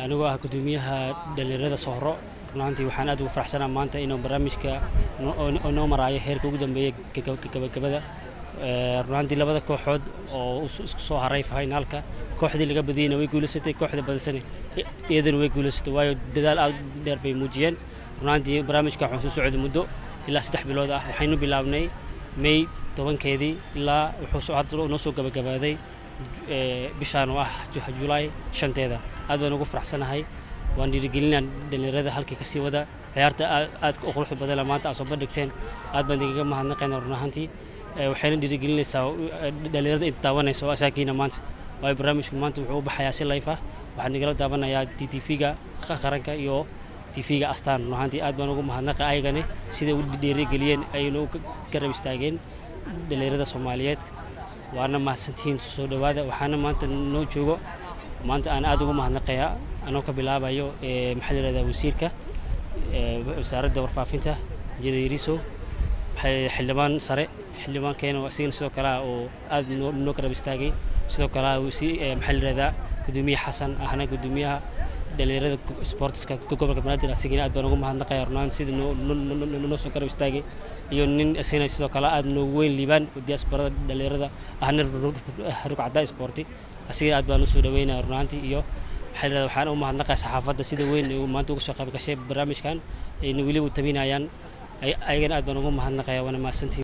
anigoo ah gudoomiyaha dhalinyarada Sohro runtii waxaan aad ugu faraxsanahay maanta inuu barnaamijka noo marayo heerka ugu dambeeyay gabagabada runtii labada kooxood oo isku soo haray finalka kooxdii laga badiyay way guuleysatay kooxda badisana iyadana way guuleysatay waayo dadaal aad dheer bay muujiyeen runtii barnaamijka waxaan soo socday muddo ilaa 3 bilood ah waxaynu bilaabnay May 10keedii ilaa wuxuu noo soo gabagabaaday bishaan oo ah July 5teeda aad baan ugu faraxsanahay waan dhiirigelinaa dhalinyarada halkii ka sii wada ciyaarta aad u qurux badan maanta soo bandhigteen aad baan idiga mahadnaqaynaa runtii waxayna dhiirigelinaysaa dhalinyarada inta daawanayso asaakiina maanta way barnaamijku maanta wuxuu u baxayaa si live ah waxaan nagala daawanayaa TV-ga qaranka iyo TV-ga Astaan runtii aad baan ugu mahadnaqay ayagana sida uu dhiirigeliyeen aynu garab istaageen dhalinyarada Soomaaliyeed waana mahadsantiin soo dhawaada waxaana maanta noo joogo maanta aan aad ugu mahadnaqayaa anoo ka bilaabayo maxalliga wasiirka wasaaradda warfaafinta Jiriiriso xildhibaan sare xildhibaankeena wasiin sidoo kale oo aad noo garab istaagay sidoo kale maxalliga gudoomiyaha Xasan ahna gudoomiyaha dhalinyarada sportska gobolka Banaadir asigina aad baan ugu mahadnaqayaa runtii sida noo soo garab istaagay iyo nin asina sidoo kale aad noo weyn liibaan diaspora dhalinyarada ahna rugcada sporti asiga aad baan u soo dhaweynaa runtii iyo xilada waxaan u mahadnaqayaa saxaafadda sida weyn ee maanta ugu soo qayb gashay barnaamijkan ay wali u tabinayaan ayagana aad baan ugu mahadnaqayaa wana maasantii